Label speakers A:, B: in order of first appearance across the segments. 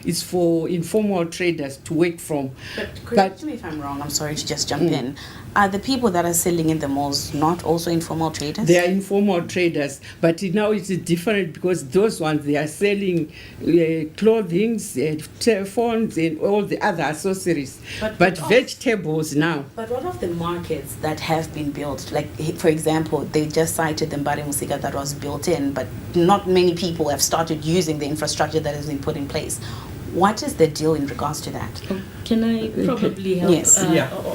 A: is for informal traders to work from.
B: But correct me if I'm wrong, I'm sorry to just jump in. Are the people that are selling in the malls not also informal traders?
A: They are informal traders, but now it's different because those ones, they are selling clothing, telephones, and all the other accessories. But vegetables now.
B: But what of the markets that have been built? Like, for example, they just cited the Mbare Musika that was built in, but not many people have started using the infrastructure that has been put in place. What is the deal in regards to that?
C: Can I probably help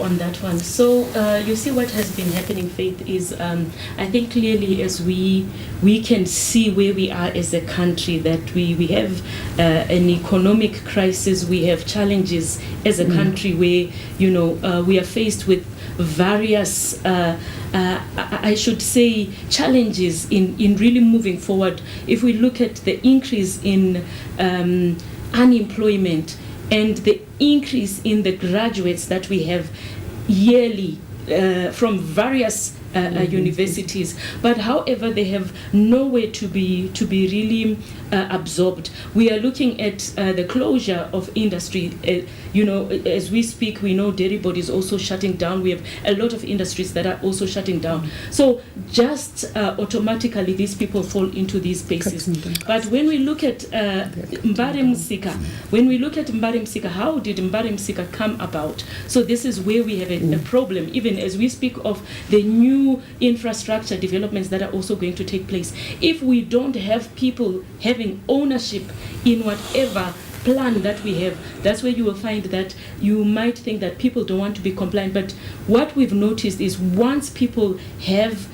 C: on that one? So you see what has been happening, Faith, is I think clearly as we can see where we are as a country, that we have an economic crisis, we have challenges as a country where, we are faced with various I should say challenges in really moving forward. If we look at the increase in unemployment and the increase in the graduates that we have yearly from various universities, but however they have nowhere to be really absorbed. We are looking at the closure of industry. As we speak, we know dairy body is also shutting down. We have a lot of industries that are also shutting down. So just automatically these people fall into these spaces. But when we look at Mbare Musika, how did Mbare Musika come about? So this is where we have a problem, even as we speak of the new infrastructure developments that are also going to take place. If we don't have people having ownership in whatever plan that we have, that's where you will find that you might think that people don't want to be compliant. But what we've noticed is once people have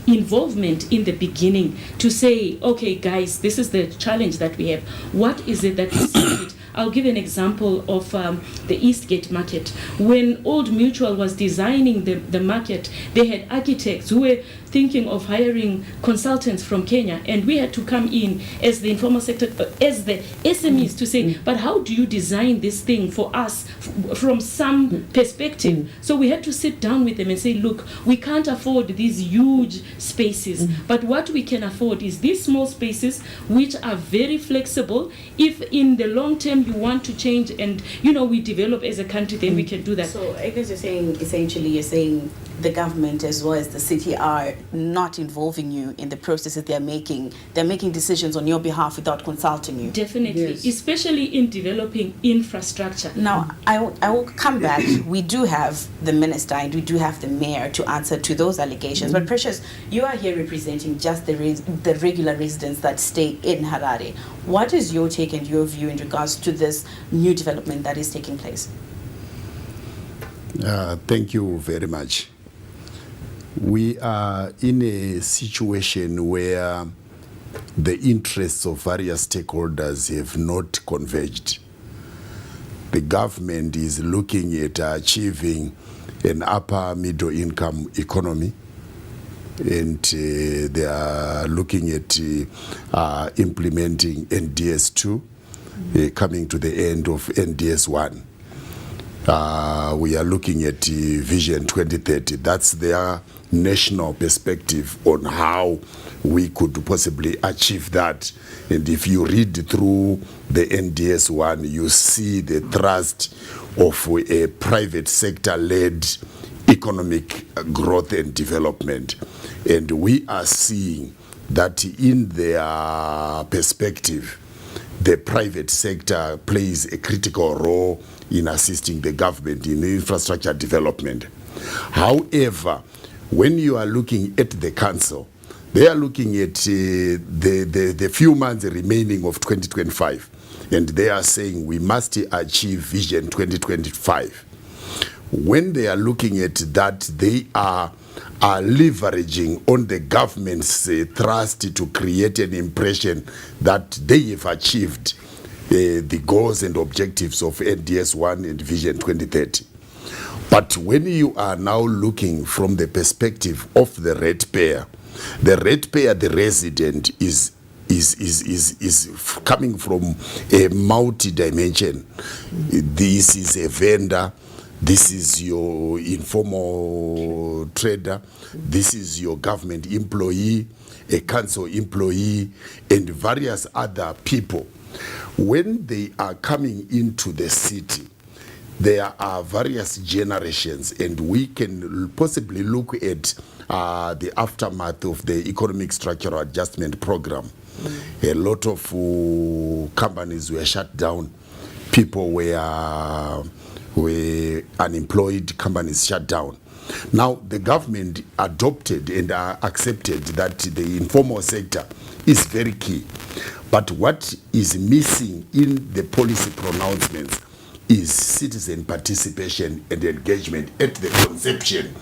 C: involvement in the beginning to say, okay guys, this is the challenge that we have, what is it that we see? I'll give an example of the Eastgate market. When Old Mutual was designing the market, they had architects who were thinking of hiring consultants from Kenya, and we had to come in as the informal sector, as the SMEs to say, but how do you design this thing for us from some perspective? So we had to sit down with them and say, look, we can't afford these huge spaces, but what we can afford is these small spaces which are very flexible. If in the long term you want to change and we develop as a country, then we can do that.
B: So I guess you're saying the government as well as the city are not involving you in the processes they're making decisions on your behalf without consulting you.
C: Definitely, yes. Especially in developing infrastructure.
B: Now I will come back. We do have the minister and we do have the mayor to answer to those allegations, but Precious, you are here representing just the regular residents that stay in Harare. What is your take and your view in regards to this new development that is taking place?
D: Thank you very much. We are in a situation where the interests of various stakeholders have not converged. The government is looking at achieving an upper middle income economy, and they are looking at implementing NDS 2, coming to the end of NDS 1. We are looking at Vision 2030. That's their national perspective on how we could possibly achieve that. And if you read through the NDS 1, you see the thrust of a private sector-led economic growth and development. And we are seeing that in their perspective, the private sector plays a critical role in assisting the government in infrastructure development. However, when you are looking at the council, they are looking at the few months remaining of 2025, and they are saying we must achieve Vision 2025. When they are looking at that, they are leveraging on the government's thrust to create an impression that they have achieved the goals and objectives of NDS 1 and Vision 2030. But when you are now looking from the perspective of the ratepayer, the resident is coming from a multi-dimension. This is a vendor, this is your informal trader, this is your government employee, a council employee, and various other people When they are coming into the city, there are various generations, and we can possibly look at the aftermath of the economic structural adjustment program. A lot of companies were shut down. People were unemployed, companies shut down. Now, the government adopted and accepted that the informal sector is very key. But what is missing in the policy pronouncements is citizen participation and engagement at the conception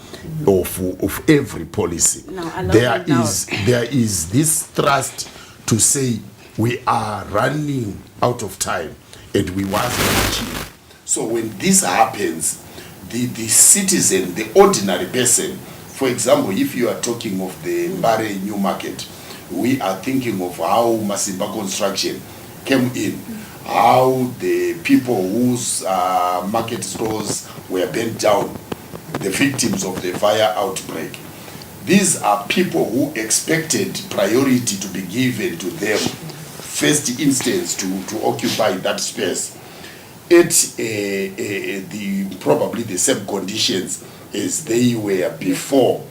D: of every policy. There is this thrust to say we are running out of time and we want to achieve. So when this happens, the citizen, the ordinary person, for example, if you are talking of the Mbare New Market, we are thinking of how Masimba Construction came in, how the people whose market stores were burnt down, the victims of the fire outbreak. These are people who expected priority to be given to them, first instance to occupy that space at probably the same conditions as they were before.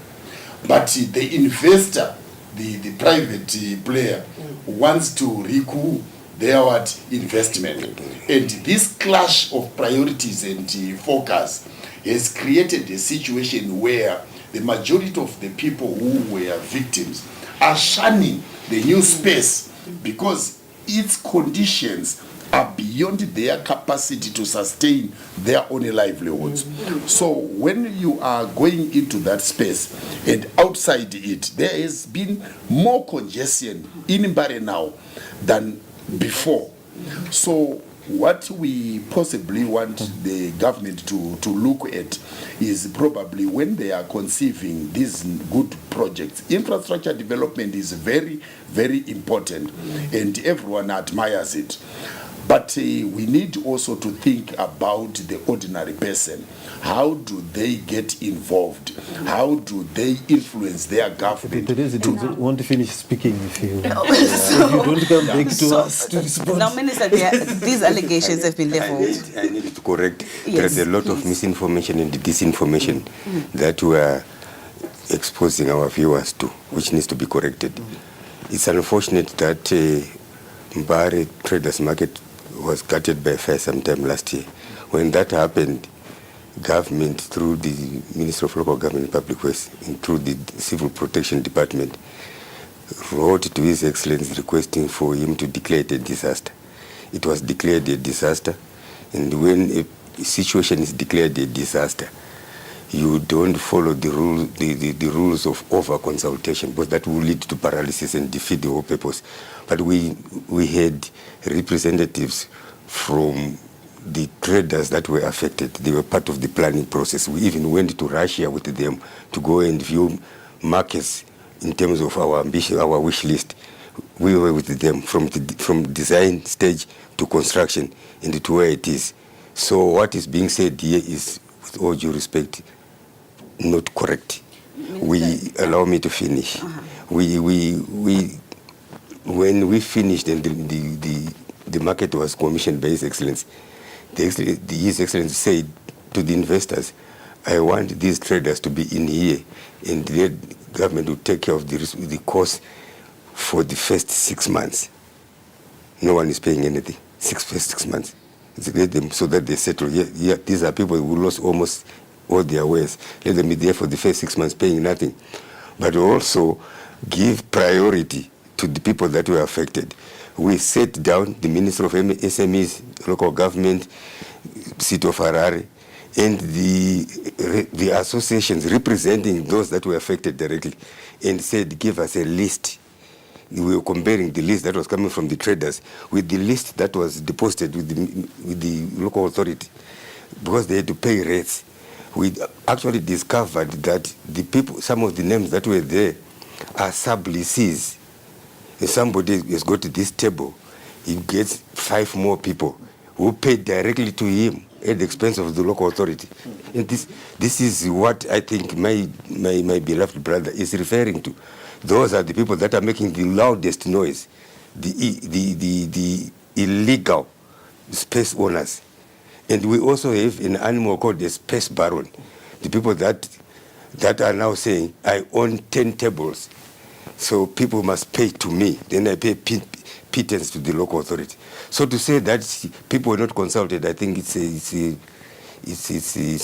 D: But the investor, the private player, wants to recoup their investment. And this clash of priorities and focus has created a situation where the majority of the people who were victims are shunning the new space because its conditions are beyond their capacity to sustain their own livelihoods. So when you are going into that space and outside it, there has been more congestion in Mbare now than before. So what we possibly want the government to look at is probably when they are conceiving these good projects. Infrastructure development is very, very important and everyone admires it. But we need also to think about the ordinary person. How do they get involved? How do they influence their government?
E: Teresa, do you want to finish speaking if you, if you don't come back to us to respond?
B: Now, Minister, these allegations have been leveled.
F: I need to correct. There's a lot of misinformation and disinformation that we are exposing our viewers to, which needs to be corrected. It's unfortunate that Mbare Traders Market was gutted by fire sometime last year. When that happened, government, through the Ministry of Local Government and Public Works, and through the Civil Protection Department, wrote to His Excellency requesting for him to declare it a disaster. It was declared a disaster, and when a situation is declared a disaster, you don't follow the rules of over-consultation, because that will lead to paralysis and defeat the whole purpose. But we had representatives from the traders that were affected. They were part of the planning process. We even went to Russia with them to go and view markets in terms of our ambition, our wish list. We were with them from design stage to construction and to where it is. So what is being said here is, with all due respect, not correct. Allow me to finish. When we finished and the market was commissioned by His Excellency, His Excellency said to the investors, I want these traders to be in here, and the government will take care of the cost for the first 6 months. No one is paying anything. First 6 months. Let them so that they settle. Yeah, these are people who lost almost all their wares. Let them be there for the first 6 months paying nothing. But also give priority to the people that were affected. We sat down, the Minister of SMEs, local government, City of Harare, and the associations representing those that were affected directly, and said, give us a list. We were comparing the list that was coming from the traders with the list that was deposited with the local authority, because they had to pay rates. We actually discovered that the people, some of the names that were there are sub-leases. If somebody has got to this table, he gets 5 more people who pay directly to him at the expense of the local authority. And this is what I think my beloved brother is referring to. Those are the people that are making the loudest noise. The illegal space owners. And we also have an animal called the space baron. The people that are now saying, I own 10 tables, so people must pay to me. Then I pay pittance to the local authority. So to say that people were not consulted, I think it's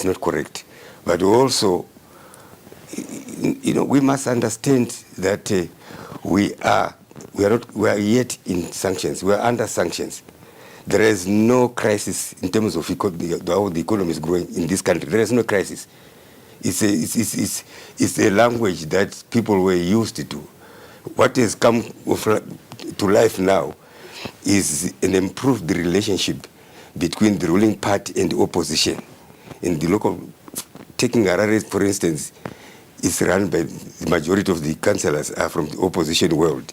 F: not correct. But also, we must understand that we are yet in sanctions. We are under sanctions. There is no crisis in terms of how the economy is growing in this country. There is no crisis. It's a language that people were used to. What has come to life now is an improved relationship between the ruling party and the opposition. In the local, taking Harare, for instance, is run by the majority of the councillors are from the opposition world.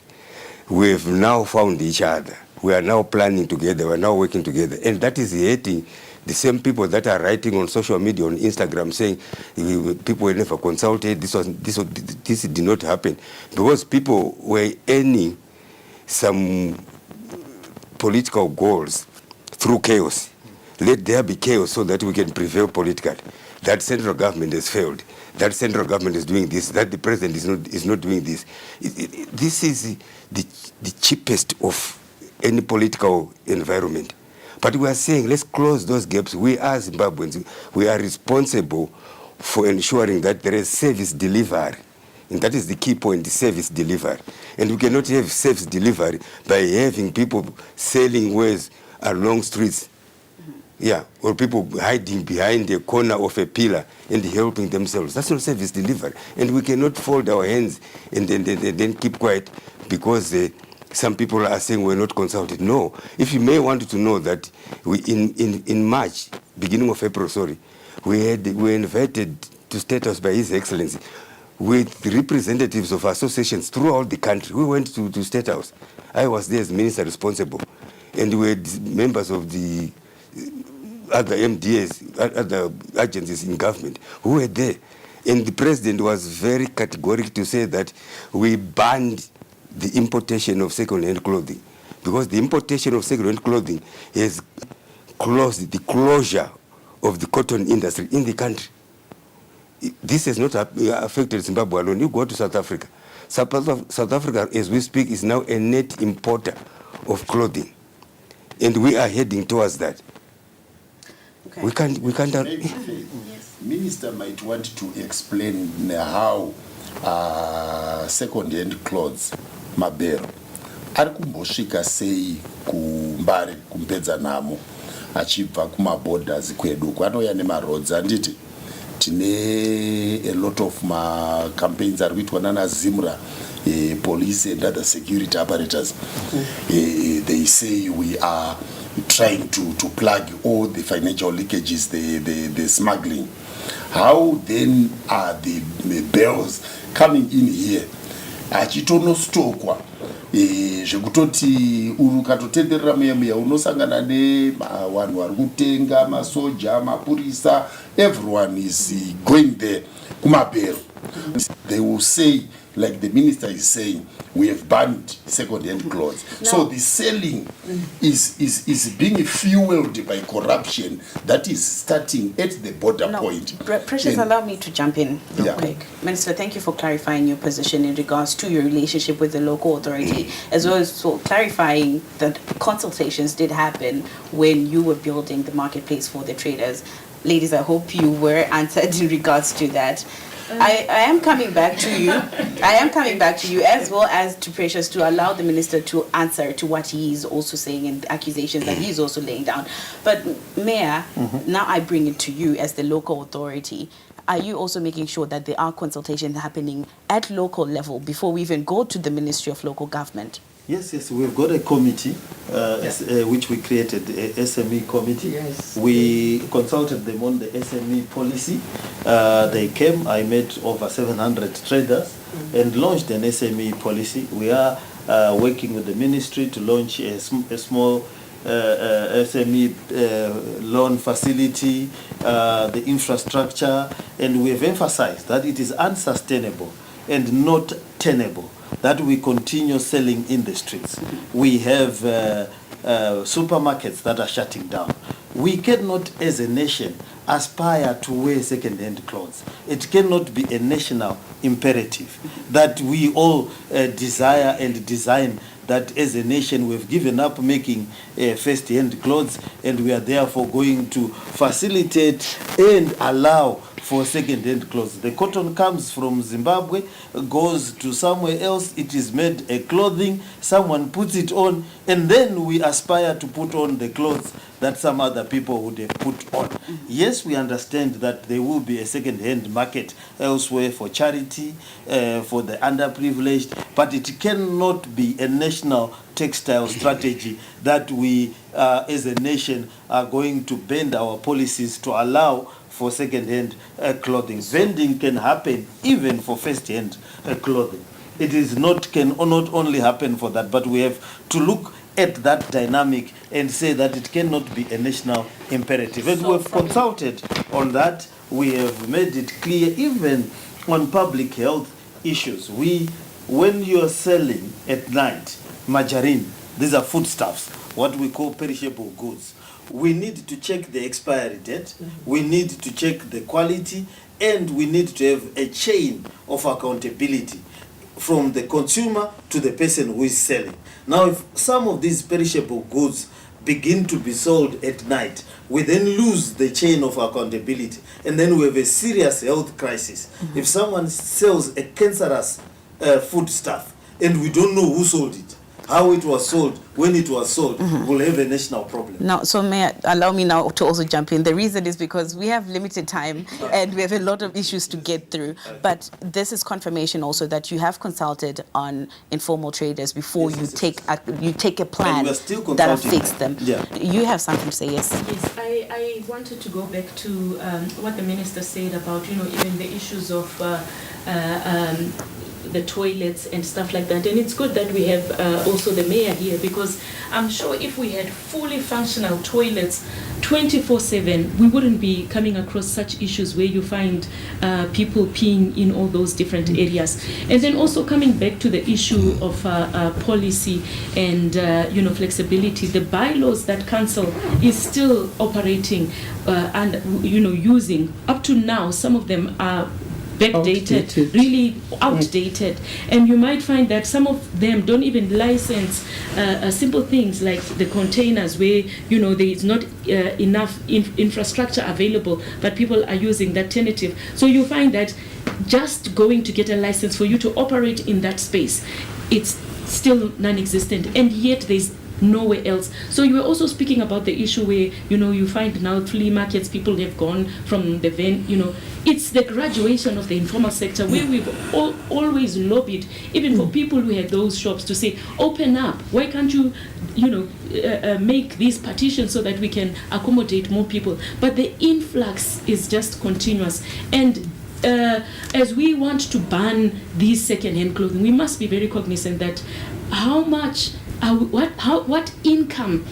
F: We have now found each other. We are now planning together. We are now working together. And that is hating the same people that are writing on social media, on Instagram, saying people were never consulted, this did not happen. Because people were earning some political goals through chaos. Let there be chaos so that we can prevail politically. That central government has failed. That central government is doing this. That the president is not doing this. This is the cheapest of any political environment. But we are saying, let's close those gaps. We as Zimbabweans, we are responsible for ensuring that there is service delivery. And that is the key point, the service delivery. And we cannot have service delivery by having people selling wares along streets. Yeah, or people hiding behind the corner of a pillar and helping themselves. That's not service delivery. And we cannot fold our hands and then keep quiet because some people are saying we're not consulted. No. If you may want to know that we in March, beginning of April, we were invited to State House by His Excellency with representatives of associations throughout the country. We went to State House. I was there as minister responsible. And we had members of the other MDAs, other agencies in government who were there. And the president was very categorical to say that we banned the importation of second-hand clothing because the importation of second-hand clothing has closed the closure of the cotton industry in the country. This has not affected Zimbabwe alone. You go to South Africa. South Africa, as we speak, is now a net importer of clothing. And we are heading towards that. Okay. We can't.
D: Yes. Minister might want to explain how second-hand clothes, mabero, ari kumbosvika sei kuMbare kumpedza nhamo achibva kumaborders kwedu kwanoya nemaroads anditi tine a lot of campaigns ari kuitwa nana Zimra police and other security apparatus. They say we are trying to plug all the financial leakages, the smuggling. How then are the bills coming in here? Achitonositokwa zvekutoti ukatotenderera muya unosangana nevanhu vari kutenga masoja mapurisa, everyone is going there kumabhero. They will say, like the minister is saying, we have banned second-hand clothes. No. So the selling is being fueled by corruption that is starting at the border point.
B: Precious, allow me to jump in real quick. Minister, thank you for clarifying your position in regards to your relationship with the local authority, as well as for clarifying that consultations did happen when you were building the marketplace for the traders. Ladies, I hope you were answered in regards to that. I am coming back to you. I am coming back to you as well as to Precious to allow the minister to answer to what he is also saying and the accusations that he is also laying down. But Mayor, now I bring it to you as the local authority. Are you also making sure that there are consultations happening at local level before we even go to the Ministry of Local Government?
E: Yes, we've got a committee which we created, a SME committee.
A: Yes.
E: We consulted them on the SME policy. They came, I met over 700 traders and launched an SME policy. We are working with the ministry to launch a small SME loan facility, the infrastructure, and we have emphasized that it is unsustainable and not tenable that we continue selling in the streets. We have supermarkets that are shutting down. We cannot, as a nation, aspire to wear second-hand clothes. It cannot be a national imperative that we all desire and design that as a nation we've given up making first-hand clothes, and we are therefore going to facilitate and allow for second-hand clothes. The cotton comes from Zimbabwe, goes to somewhere else, it is made a clothing, someone puts it on, and then we aspire to put on the clothes that some other people would have put on. Yes, we understand that there will be a second-hand market elsewhere for charity, for the underprivileged, but it cannot be a national textile strategy that we, as a nation, are going to bend our policies to allow for second-hand clothing. Vending can happen even for first-hand clothing. It is can not only happen for that, but we have to look at that dynamic and say that it cannot be a national imperative. And we have consulted on that. We have made it clear, even on public health issues. When you are selling at night, margarine, these are foodstuffs, what we call perishable goods. We need to check the expiry date, we need to check the quality, and we need to have a chain of accountability from the consumer to the person who is selling. Now, if some of these perishable goods begin to be sold at night, we then lose the chain of accountability, and then we have a serious health crisis. If someone sells a cancerous foodstuff and we don't know who sold it, how it was sold, when it was sold, we'll have a national problem.
B: Now, so allow me now to also jump in. The reason is because we have limited time and we have a lot of issues to get through. But this is confirmation also that you have consulted on informal traders before you take a plan that affects them.
E: Yeah.
B: You have something to say, yes?
C: Yes, I wanted to go back to what the minister said about, even the issues of the toilets and stuff like that. And it's good that we have also the mayor here, because I'm sure if we had fully functional toilets 24/7, we wouldn't be coming across such issues where you find people peeing in all those different areas. And then also coming back to the issue of policy and flexibility, the bylaws that council is still operating and using up to now, some of them are backdated, really outdated, and you might find that some of them don't even license simple things like the containers where there is not enough infrastructure available, but people are using that alternative. So you find that just going to get a license for you to operate in that space, it's still non-existent, and yet there's nowhere else. So you were also speaking about the issue where you find now flea markets, people have gone from the it's the graduation of the informal sector where we've always lobbied, even for people who had those shops, to say open up. Why can't you make these partitions so that we can accommodate more people? But the influx is just continuous, and as we want to ban these second-hand clothing, we must be very cognizant that how much what income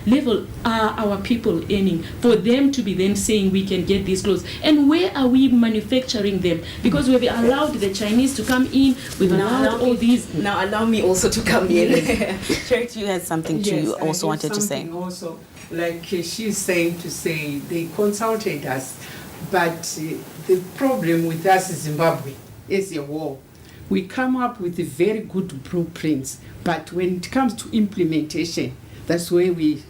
C: level are our people earning for them to be then saying we can get these clothes, and where are we manufacturing them? Because we've allowed the Chinese to come in, we've allowed all these.
B: Now allow me also to come in. Charity, you had something you also wanted to say.
A: Also, like she's saying, they consulted us, but the problem with us is Zimbabwe is a war. We come up with very good blueprints, but when it comes to implementation, that's where we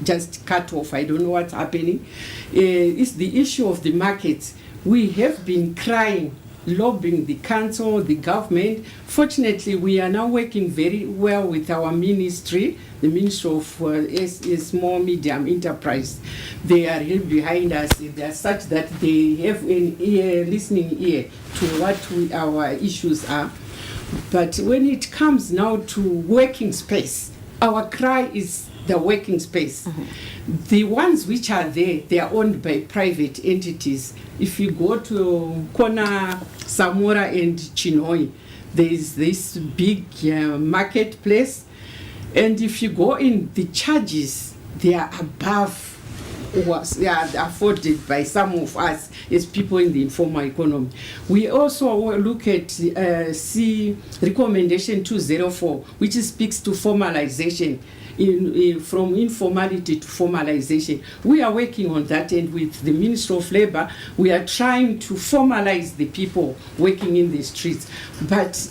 A: just cut off. I don't know what's happening. It's the issue of the markets. We have been crying, lobbying the council, the government. Fortunately, we are now working very well with our ministry, the Ministry of Small Medium Enterprise. They are here behind us. They are such that they have an ear, listening ear to what our issues are. But when it comes now to working space, our cry is the working space. The ones which are there, they are owned by private entities. If you go to Kona, Samora and Chinhoyi, there is this big marketplace, and if you go in, the charges, they are above what they are afforded by some of us as people in the informal economy. We also look at recommendation 204, which speaks to formalization. from informality to formalization. We are working on that, and with the Ministry of Labour, we are trying to formalize the people working in the streets. But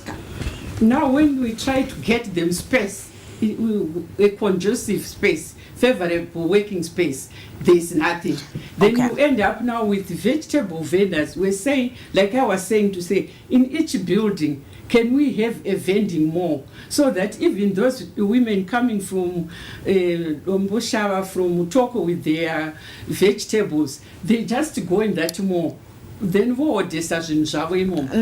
A: now when we try to get them space, a conducive space, favorable working space, there is nothing. Then you end up now with vegetable vendors. We're saying, like I was saying, to say, in each building, can we have a vending mall so that even those women coming from Omboshawa, from Mutoko with their vegetables, they just go in that mall. Then what decision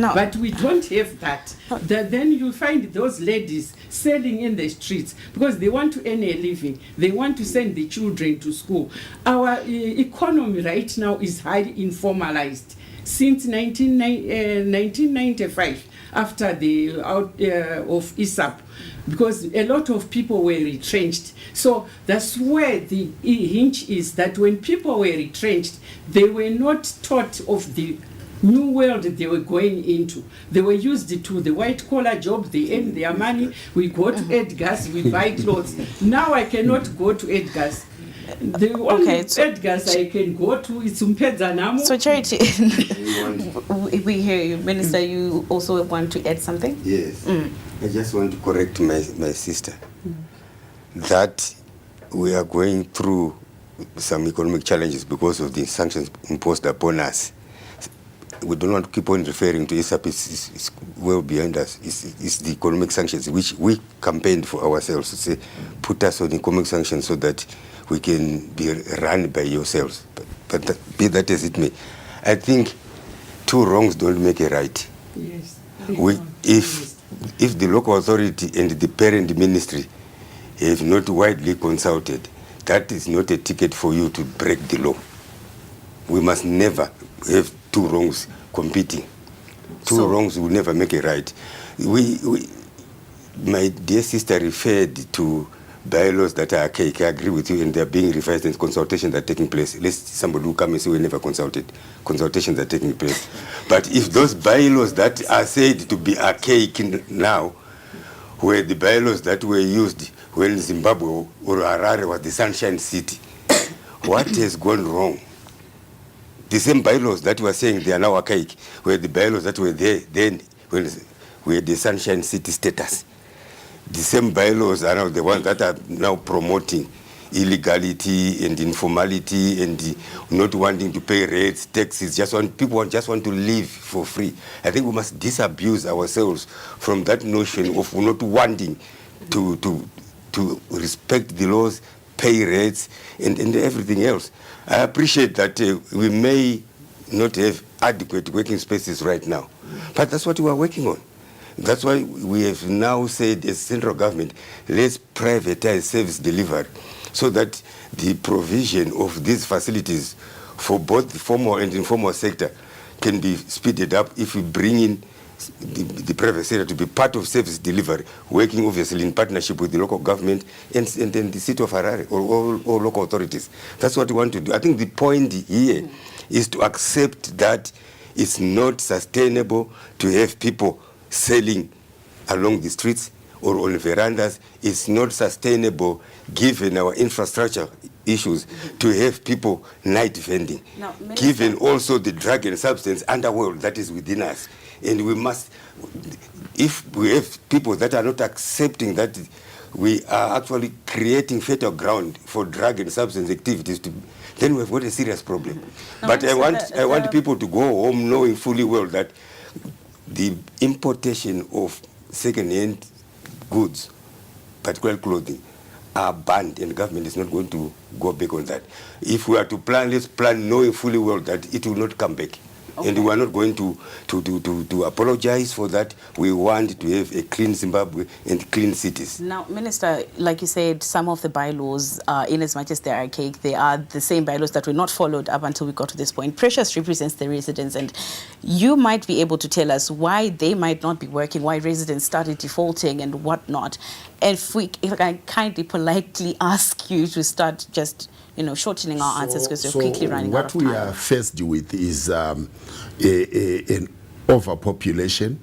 B: No.
A: But we don't have that. Then you find those ladies selling in the streets because they want to earn a living. They want to send the children to school. Our economy right now is highly informalized. Since 1995, after the out of ISAP, because a lot of people were retrenched. So that's where the hinge is, that when people were retrenched, they were not taught of the new world they were going into. They were used to the white collar job, they earn their money, we go to Edgar's, we buy clothes. Now I cannot go to Edgar's. The only Edgar's I can go to is Umpedzanamo.
B: So Charity, we hear you. Minister, you also want to add something?
F: Yes. I just want to correct my sister that we are going through some economic challenges because of the sanctions imposed upon us. We don't want to keep on referring to ISAP. It's well behind us. It's the economic sanctions which we campaigned for ourselves to say, put us on economic sanctions so that we can be run by yourselves. But be that as it may, I think two wrongs don't make a right.
A: Yes.
F: If the local authority and the parent ministry have not widely consulted, that is not a ticket for you to break the law. We must never have two wrongs competing. Two wrongs will never make a right. My dear sister referred to bylaws that are archaic. I agree with you, and they're being revised and consultations are taking place. Lest somebody will come and say we never consulted. Consultations are taking place. But if those bylaws that are said to be archaic now were the bylaws that were used when Zimbabwe or Harare was the Sunshine City, what has gone wrong? The same bylaws that were saying they are now archaic were the bylaws that were there then when we had the Sunshine City status. The same bylaws are now the ones that are now promoting illegality and informality and not wanting to pay rates, taxes. People just want to live for free. I think we must disabuse ourselves from that notion of not wanting to respect the laws, pay rates, and everything else. I appreciate that we may not have adequate working spaces right now, but that's what we are working on. That's why we have now said as central government, let's privatize service delivery so that the provision of these facilities for both the formal and informal sector can be speeded up if we bring in the private sector to be part of service delivery, working obviously in partnership with the local government and the city of Harare or local authorities. That's what we want to do. I think the point here is to accept that it's not sustainable to have people selling along the streets or on verandas. It's not sustainable given our infrastructure issues to have people night vending, given also the drug and substance underworld that is within us. And we must, if we have people that are not accepting that we are actually creating fertile ground for drug and substance activities, then we've got a serious problem. But I want people to go home knowing fully well that the importation of second-hand goods, particularly clothing, are banned, and the government is not going to go back on that. If we are to plan, let's plan knowing fully well that it will not come back. And we are not going to apologize for that. We want to have a clean Zimbabwe and clean cities.
B: Now, Minister, like you said, some of the bylaws, in as much as they are archaic, they are the same bylaws that were not followed up until we got to this point. Precious represents the residents, and you might be able to tell us why they might not be working, why residents started defaulting and whatnot. And if I kindly, politely ask you to start just shortening our answers because we're quickly running out of time.
D: What we are faced with is an overpopulation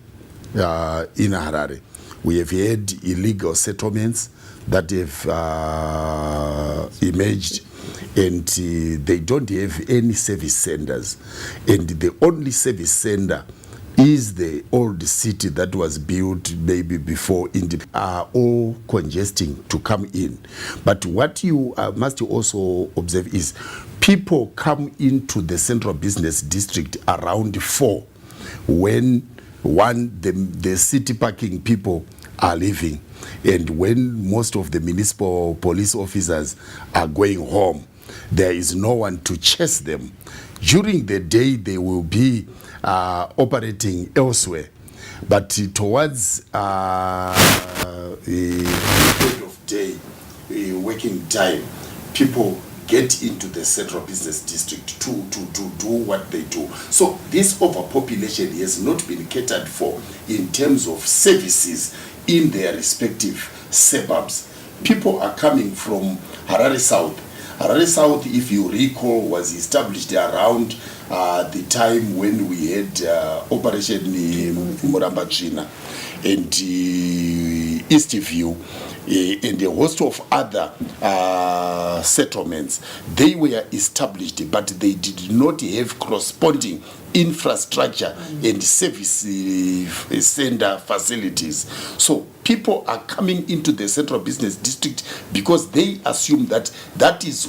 D: in Harare. We have had illegal settlements that have emerged, and they don't have any service centers, and the only service center is the old city that was built maybe before are all congesting to come in. But what you must also observe is people come into the central business district around 4 when the city parking people are leaving, and when most of the municipal police officers are going home. There is no one to chase them. During the day, they will be operating elsewhere, but towards the end of day, working time, people get into the central business district to do what they do. So this overpopulation has not been catered for in terms of services in their respective suburbs. People are coming from Harare South. Harare South, if you recall, was established around the time when we had Operation Muramba China and Eastview and a host of other settlements. They were established, but they did not have corresponding infrastructure and service center facilities. So people are coming into the central business district because they assume that that is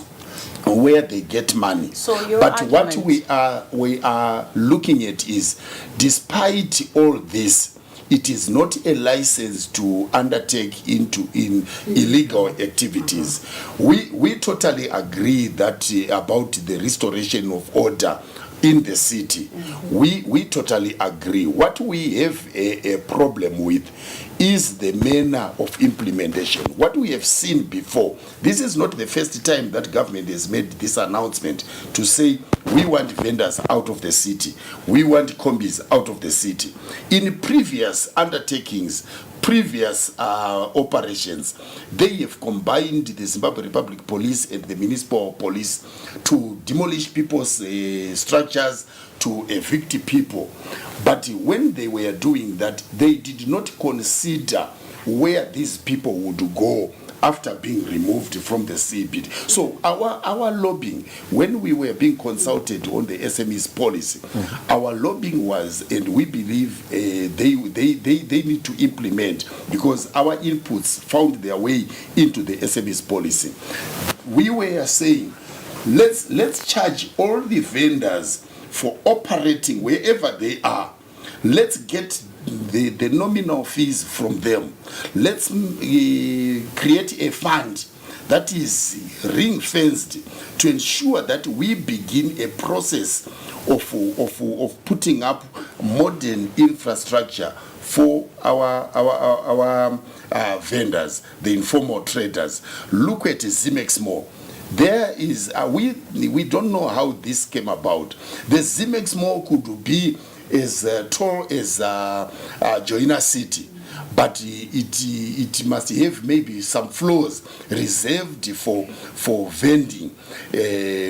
D: where they get money.
B: So your
D: but
B: argument...
D: what we are looking at is, despite all this, it is not a license to undertake in illegal activities. We totally agree that about the restoration of order in the city. We totally agree. What we have a problem with is the manner of implementation. What we have seen before, this is not the first time that government has made this announcement to say, we want vendors out of the city, we want combis out of the city. In previous undertakings, previous operations, they have combined the Zimbabwe Republic Police and the municipal police to demolish people's structures, to evict people. But when they were doing that, they did not consider where these people would go after being removed from the CBD. So our lobbying, when we were being consulted on the SME's policy, our lobbying was, and we believe they need to implement, because our inputs found their way into the SME's policy. We were saying, let's charge all the vendors for operating wherever they are. Let's get the nominal fees from them. Let's create a fund that is ring-fenced to ensure that we begin a process of putting up modern infrastructure for our vendors, the informal traders. Look at Zimex Mall. There is we don't know how this came about. The Zimex Mall could be as tall as Joina City, but it must have maybe some floors reserved for vending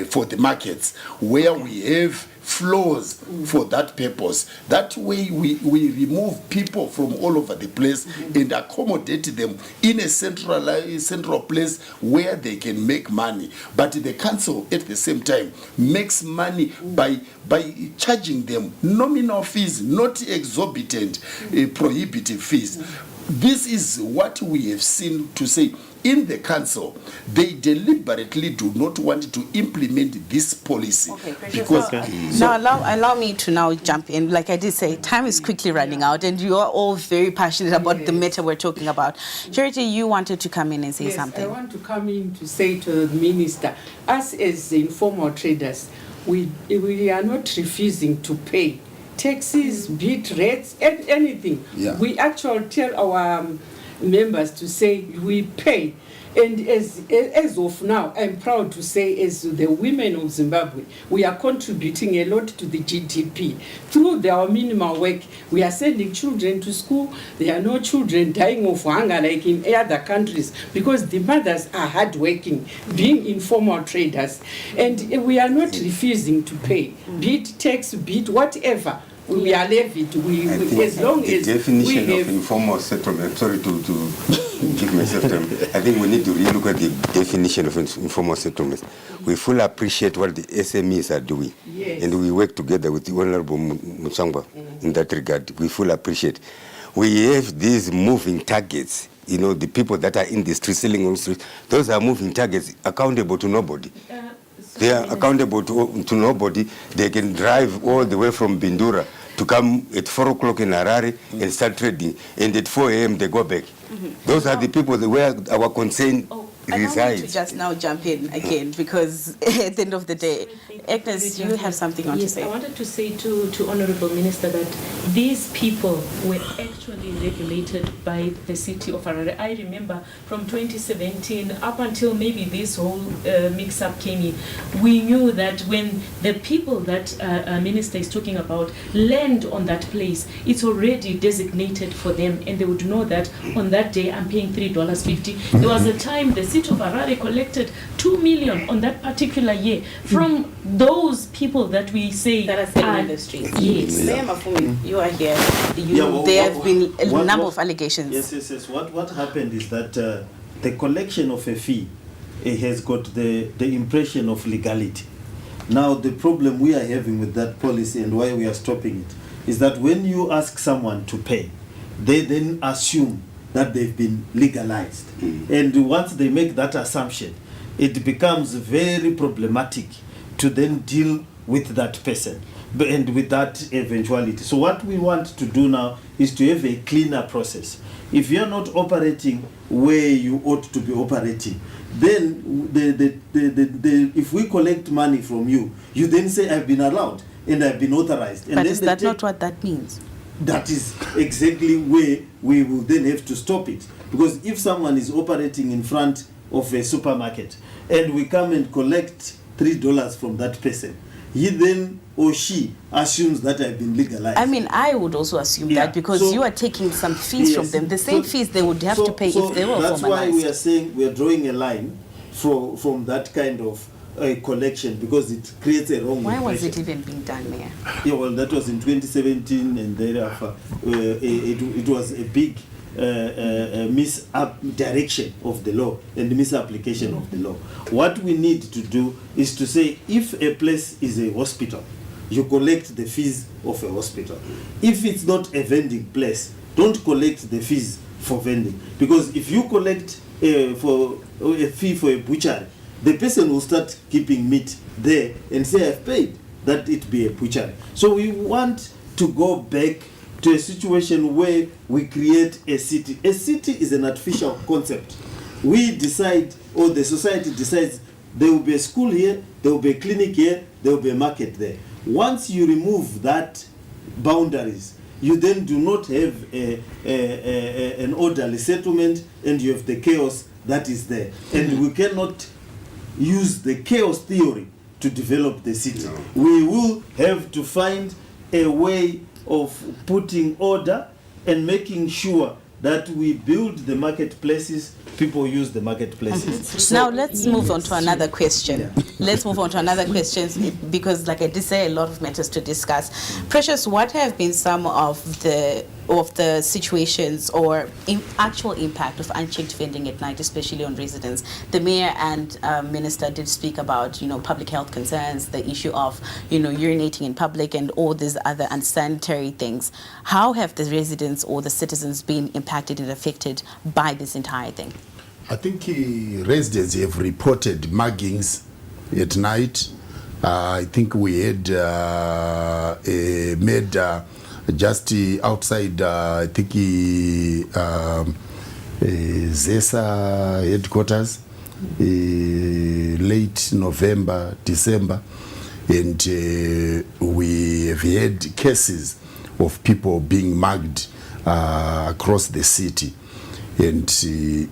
D: for the markets, where we have floors for that purpose. That way we remove people from all over the place and accommodate them in a central place where they can make money. But the council at the same time makes money by charging them nominal fees, not exorbitant prohibitive fees. This is what we have seen to say. In the council, they deliberately do not want to implement this policy.
B: Okay,
D: because
B: now allow me to now jump in. Like I did say, time is quickly running out, and you are all very passionate about the matter we're talking about. Charity, you wanted to come in and say something.
A: I want to come in to say to the minister, us as informal traders, we are not refusing to pay taxes, bit rates, anything.
D: Yeah.
A: We actually tell our members to say we pay. And as of now, I'm proud to say, as the women of Zimbabwe, we are contributing a lot to the GDP. Through our minimal work, we are sending children to school. There are no children dying of hunger like in other countries, because the mothers are hardworking, being informal traders. And we are not refusing to pay, be it tax, be it whatever, we are levied.
F: I think
A: As long
F: the
A: as
F: definition
A: we
F: of
A: have,
F: informal settlement, sorry to give myself time, I think we need to relook at the definition of informal settlement. We fully appreciate what the SMEs are doing.
A: Yes.
F: And we work together with the Honorable Mutsangwa in that regard. We fully appreciate. We have these moving targets. You know, the people that are in the street, selling on the street, those are moving targets accountable to nobody. They are accountable to nobody. They can drive all the way from Bindura to come at 4 o'clock in Harare and start trading, and at 4 a.m. they go back. Those are the people where our concern resides.
B: I want to just now jump in again, because at the end of the day, Agnes, you have something on to
C: Yes,
B: say.
C: I wanted to say to Honorable Minister that these people were actually regulated by the city of Harare. I remember from 2017 up until maybe this whole mix-up came in, we knew that when the people that Minister is talking about land on that place, it's already designated for them, and they would know that on that day I'm paying $3.50. There was a time the city of Harare collected 2 million on that particular year from those people that we say
B: That are selling in the streets.
C: Yes.
B: Mayor Mafumi, you are here.
E: Yeah,
B: There have been a number of allegations.
E: Yes. What happened is that the collection of a fee has got the impression of legality. Now, the problem we are having with that policy and why we are stopping it is that when you ask someone to pay, they then assume that they've been legalized. And once they make that assumption, it becomes very problematic to then deal with that person and with that eventuality. So what we want to do now is to have a cleaner process. If you're not operating where you ought to be operating, then if we collect money from you, you then say, I've been allowed and I've been authorized. And
B: But
E: then
B: is that not what that means?
E: that is exactly where we will then have to stop it. Because if someone is operating in front of a supermarket and we come and collect $3 from that person, he then or she assumes that I've been legalized.
B: I mean, I would also assume that, because
E: So-
B: you are taking some fees from
E: Yes.
B: them, the same fees they would have to pay if they were
E: that's why we
B: formalized.
E: are saying we are drawing a line from that kind of collection, because it creates a wrong
B: Why was it
E: impression.
B: even being done, Mayor?
E: Yeah, well, that was in 2017, and thereafter it was a big misdirection of the law and misapplication of the law. What we need to do is to say, if a place is a hospital, you collect the fees of a hospital. If it's not a vending place, don't collect the fees for vending. Because if you collect for a fee for a butchery, the person will start keeping meat there and say, I've paid, that it be a butchery. So we want to go back to a situation where we create a city. A city is an artificial concept. We decide, or the society decides, there will be a school here, there will be a clinic here, there will be a market there. Once you remove that boundaries, you then do not have an orderly settlement, and you have the chaos that is there. And we cannot use the chaos theory to develop the city.
F: No.
E: We will have to find a way of putting order and making sure that we build the marketplaces, people use the marketplaces.
B: Now let's move on to another question. Let's move on to another question, because like I did say, a lot of matters to discuss. Precious, what have been some of the situations or actual impact of unchecked vending at night, especially on residents? The mayor and minister did speak about, public health concerns, the issue of, urinating in public and all these other unsanitary things. How have the residents or the citizens been impacted and affected by this entire thing?
D: I think residents have reported muggings at night. I think we had made just outside, I think, ZESA headquarters, late November, December, and we have had cases of people being mugged across the city. And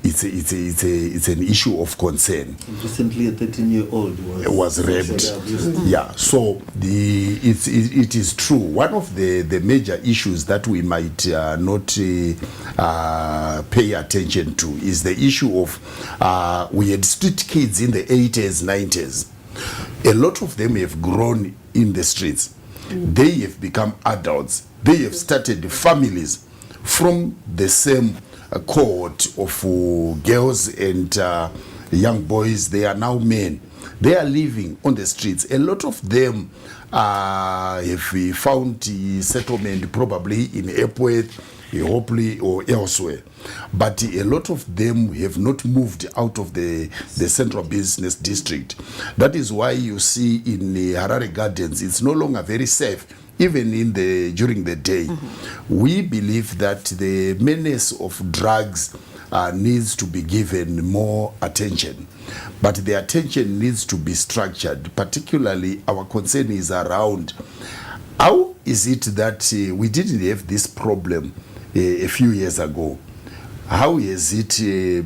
D: it's an issue of concern.
E: Recently, a 13-year-old
D: was raped. Yeah, so it is true. One of the major issues that we might not pay attention to is the issue of we had street kids in the 80s, 90s. A lot of them have grown in the streets. They have become adults. They have started families from the same cohort of girls and young boys. They are now men. They are living on the streets. A lot of them have found settlement probably in Epworth, Hopely or elsewhere. But a lot of them have not moved out of the central business district. That is why you see in the Harare Gardens, it's no longer very safe, even during the day. We believe that the menace of drugs needs to be given more attention. But the attention needs to be structured. Particularly, our concern is around how is it that we didn't have this problem a few years ago. How has it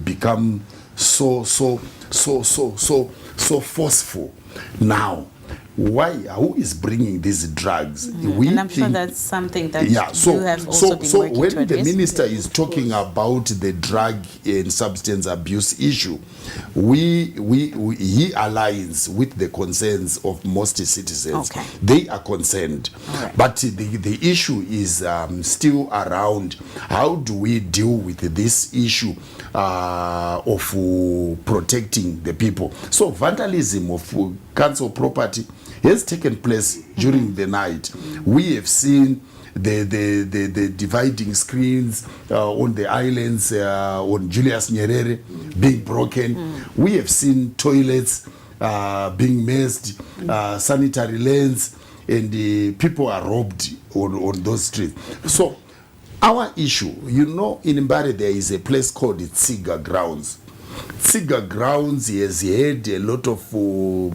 D: become so forceful now? Why? Who is bringing these drugs?
B: And I'm sure that's something that you have also been working
D: when
B: to
D: the
B: address.
D: minister is talking about the drug and substance abuse issue, he aligns with the concerns of most citizens.
B: Okay.
D: They are concerned.
B: All right.
D: But the issue is still around how do we deal with this issue of protecting the people. So vandalism of council property has taken place during the night. We have seen the dividing screens on the islands on Julius Nyerere being broken. We have seen toilets being messed, sanitary lanes, and people are robbed on those streets. So our issue, in Mbare there is a place called Tsiga Grounds. Tsiga Grounds has had a lot of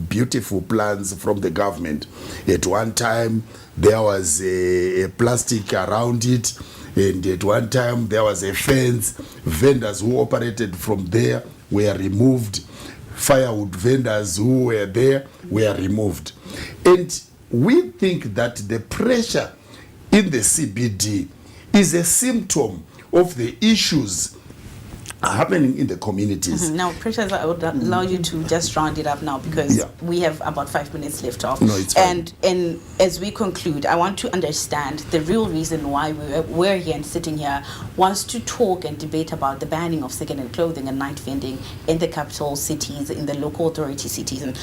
D: beautiful plans from the government. At one time, there was a plastic around it, and at one time, there was a fence. Vendors who operated from there were removed. Firewood vendors who were there were removed. And we think that the pressure in the CBD is a symptom of the issues happening in the communities.
B: Now, Precious, I would allow you to just round it up now because we have about 5 minutes left off.
D: No, it's fine.
B: And as we conclude, I want to understand the real reason why we're here and sitting here was to talk and debate about the banning of second-hand clothing and night vending in the capital cities, in the local authority cities. And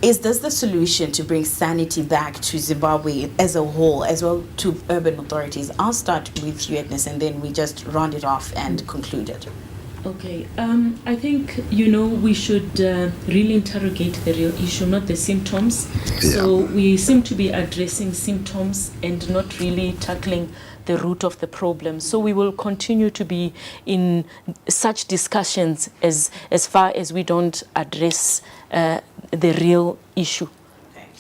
B: is this the solution to bring sanity back to Zimbabwe as a whole, as well to urban authorities? I'll start with you, Agnes, and then we just round it off and conclude it.
C: Okay, I think, we should really interrogate the real issue, not the symptoms.
D: Yeah.
C: So we seem to be addressing symptoms and not really tackling the root of the problem. So we will continue to be in such discussions as far as we don't address the real issue.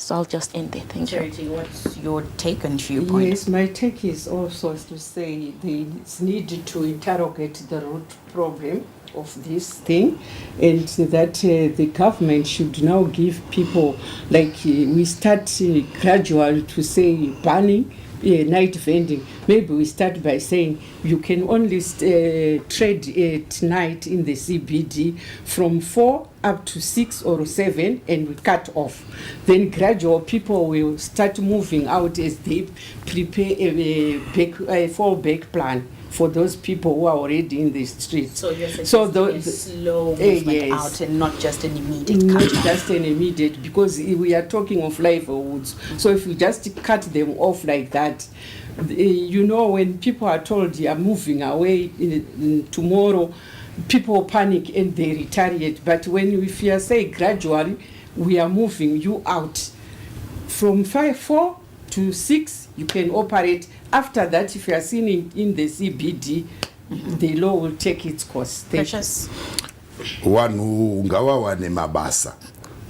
C: So I'll just end there. Thank you.
B: Charity, what's your take and viewpoint?
A: Yes, my take is also to say it's needed to interrogate the root problem of this thing, and that the government should now give people, we start gradually to say banning night vending. Maybe we start by saying you can only trade at night in the CBD from 4 up to 6 or 7, and we cut off. Then gradual people will start moving out as they prepare a fallback plan for those people who are already in the streets.
B: So you're suggesting a slow movement out and not just an immediate cut.
A: Not just an immediate, because we are talking of livelihoods. So if you just cut them off like that, when people are told they are moving away tomorrow, people panic and they retaliate. But if you say gradually, we are moving you out from 4 to 6, you can operate. After that, if you are seen in the CBD, the law will take its course.
B: Precious.
D: Vanhu ngavawa nemabasa.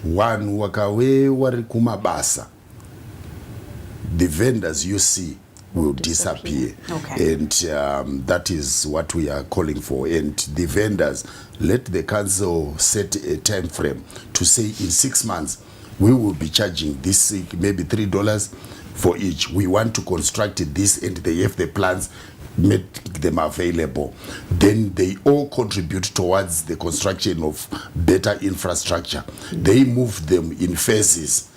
D: Vanhu wakawe vari kumabasa. The vendors you see will disappear.
B: Okay.
D: And that is what we are calling for. And the vendors, let the council set a time frame to say in 6 months, we will be charging this, maybe $3 for each. We want to construct this, and they have the plans, make them available. Then they all contribute towards the construction of better infrastructure. They move them in phases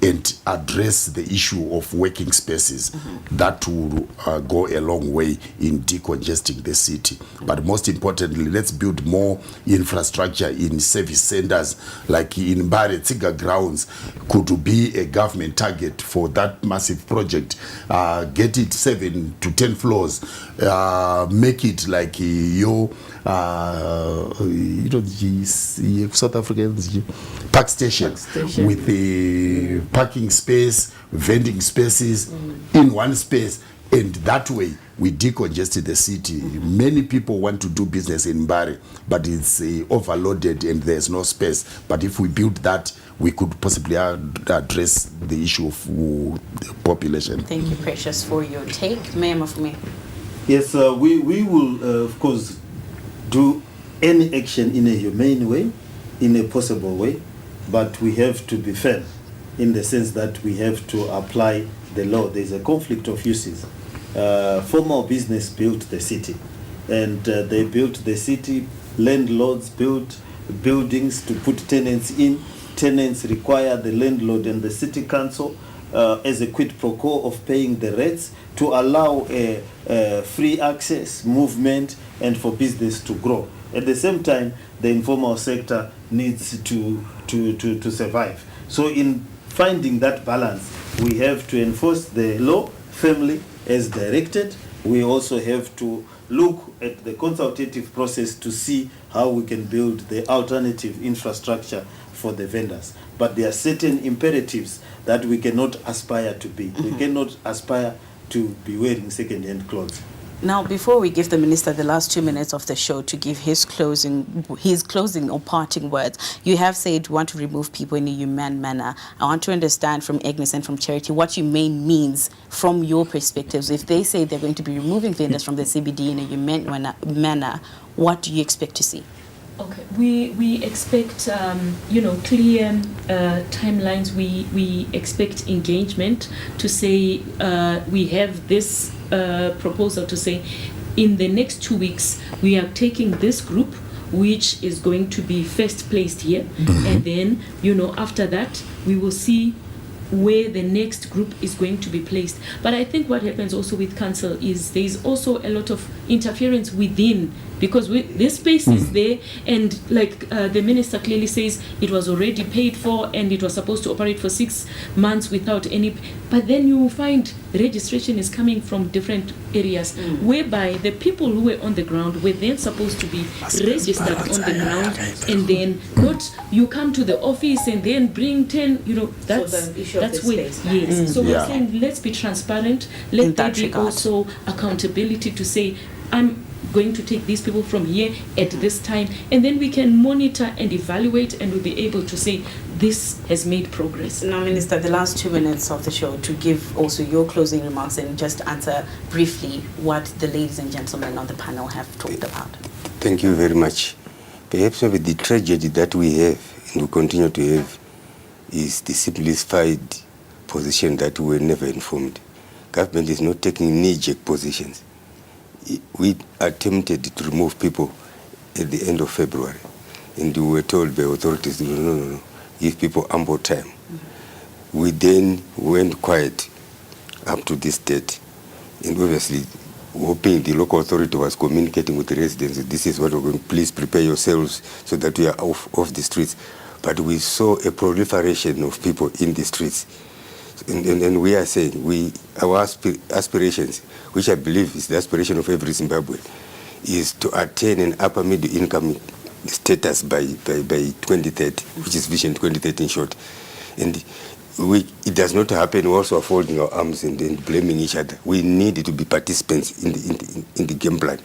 D: and address the issue of working spaces. That will go a long way in decongesting the city. But most importantly, let's build more infrastructure in service centers, like in Mbare Tsiga grounds could be a government target for that massive project. Get it 7 to 10 floors, make it like the South Africans park station with the parking space, vending spaces in one space, and that way we decongested the city. Many people want to do business in Mbare, but it's overloaded and there's no space. But if we build that, we could possibly address the issue of the population.
B: Thank you, Precious, for your take. Mayor Mafumi.
E: Yes, we will, of course, do any action in a humane way, in a possible way, but we have to be fair in the sense that we have to apply the law. There's a conflict of uses. Formal business built the city, and they built the city. Landlords built buildings to put tenants in. Tenants require the landlord and the city council as a quid pro quo of paying the rates to allow free access, movement, and for business to grow. At the same time, the informal sector needs to survive. So in finding that balance, we have to enforce the law firmly as directed. We also have to look at the consultative process to see how we can build the alternative infrastructure for the vendors. But there are certain imperatives that we cannot aspire to be. We cannot aspire to be wearing second-hand clothes.
B: Now, before we give the minister the last 2 minutes of the show to give his closing or parting words, you have said you want to remove people in a humane manner. I want to understand from Agnes and from Charity what humane means from your perspectives. If they say they're going to be removing vendors from the CBD in a humane manner, what do you expect to see?
C: Okay, we expect clear timelines. We expect engagement to say we have this proposal to say in the next 2 weeks we are taking this group which is going to be first placed here, and then after that we will see where the next group is going to be placed. But I think what happens also with council is there is also a lot of interference within, because this space is there, and like the minister clearly says, it was already paid for and it was supposed to operate for 6 months without any, but then you find registration is coming from different areas, whereby the people who were on the ground were then supposed to be registered on the ground, and then not you come to the office and then bring 10, that's where, yes. So we're saying let's be transparent, let there be also accountability to say, I'm going to take these people from here at this time, and then we can monitor and evaluate, and we'll be able to say this has made progress.
B: Now, Minister, the last 2 minutes of the show to give also your closing remarks and just answer briefly what the ladies and gentlemen on the panel have talked about.
F: Thank you very much. Perhaps maybe the tragedy that we have and we continue to have is the simplified position that we were never informed. Government is not taking knee-jerk positions. We attempted to remove people at the end of February, and we were told by authorities, no, give people ample time. We then went quiet up to this date, and obviously hoping the local authority was communicating with the residents, this is what we're going, please prepare yourselves so that we are off the streets. But we saw a proliferation of people in the streets. And we are saying, our aspirations, which I believe is the aspiration of every Zimbabwean, is to attain an upper middle income status by 2030, which is Vision 2030 in short. And it does not happen also folding our arms and blaming each other. We need to be participants in the game plan.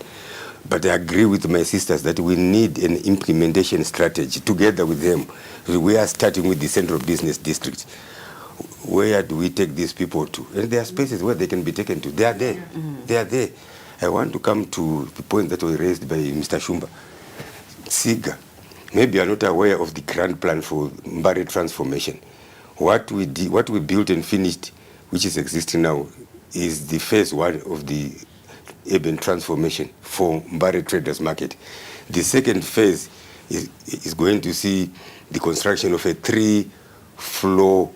F: But I agree with my sisters that we need an implementation strategy together with them. We are starting with the central business district. Where do we take these people to? And there are spaces where they can be taken to. They are there. They are there. I want to come to the point that was raised by Mr. Shumba. SIGA, maybe you are not aware of the grand plan for Mbare transformation. What we built and finished, which is existing now, is the phase 1 of the urban transformation for Mbare Traders Market. The second phase is going to see the construction of a 3-floor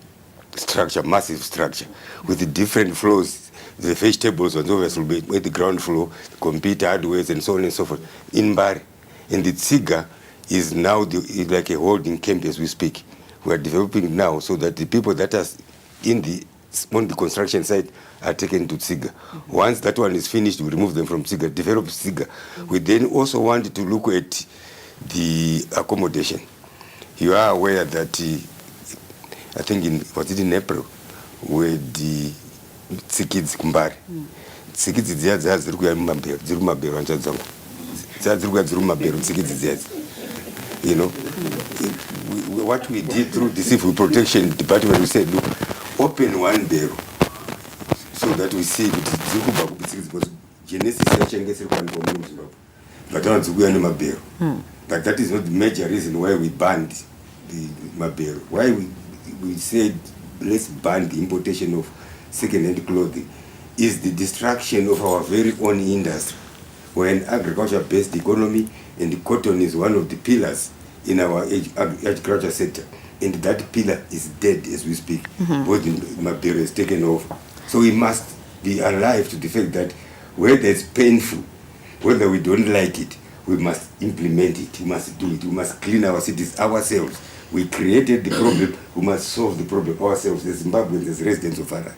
F: structure, massive structure, with the different floors. The vegetables and others will be at the ground floor, the computer hardware and so on and so forth. In Bari, and the Tsiga is now is like a holding camp as we speak. We are developing it now so that the people that are on the construction site are taken to Tsiga. Once that one is finished, we remove them from Tsiga, develop Tsiga. We then also want to look at the accommodation. You are aware that I think in April, where the tsikidzi kumbari tsikidzi dziya dziya dziri kuya mumabhero dziri kumabhero ancha dzangu dziya dziri kuya dziri kumabhero tsikidzi dziya you know what we did through the civil protection department, we said, look, open one barrel so that we see kuti dziri kubva kupitsikidzi because genesis yacho inge isiri kuwanikwa muno muzimbabwe vatana dziri kuya nemabhero. But that is not the major reason why we banned the mabhero. Why we said let's ban the importation of second-hand clothing is the destruction of our very own industry. We're an agriculture-based economy, and the cotton is one of the pillars in our agriculture sector. And that pillar is dead as we speak. Both the mabhero is taken over. So we must be alive to the fact that whether it's painful, whether we don't like it, we must implement it. We must do it. We must clean our cities ourselves. We created the problem. We must solve the problem ourselves as Zimbabweans, as residents of Harare.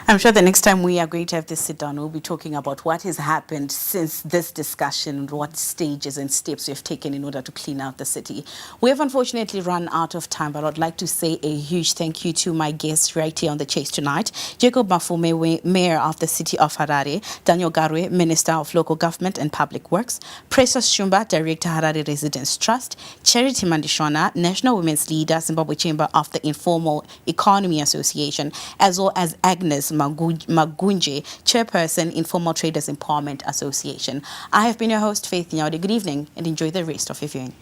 B: I'm sure the next time we are going to have this sit down, we'll be talking about what has happened since this discussion, what stages and steps we have taken in order to clean out the city. We have unfortunately run out of time, but I'd like to say a huge thank you to my guests right here on the Chase tonight. Jacob Mafume, Mayor of the City of Harare, Daniel Garwe, Minister of Local Government and Public Works, Precious Shumba, Director, Harare Residents Trust, Charity Mandishwana, National Women's Leader, Zimbabwe Chamber of the Informal Economy Association, as well as Agnes Magunje, Chairperson, Informal Traders Empowerment Association. I have been your host, Faith Nyaude. Good evening and enjoy the rest of your viewing.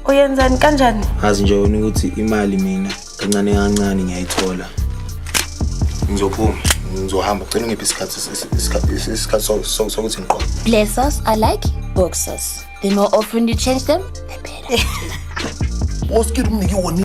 G: Uyenzani kanjani?
H: Azi nje wona ukuthi imali mina kancane kancane ngiyayithola. Ngizophuma, ngizohamba, ucela ngiphi isikhathi sokuthi ngiqoqe.
G: Bless us, I like boxers. The more often you change them, the better.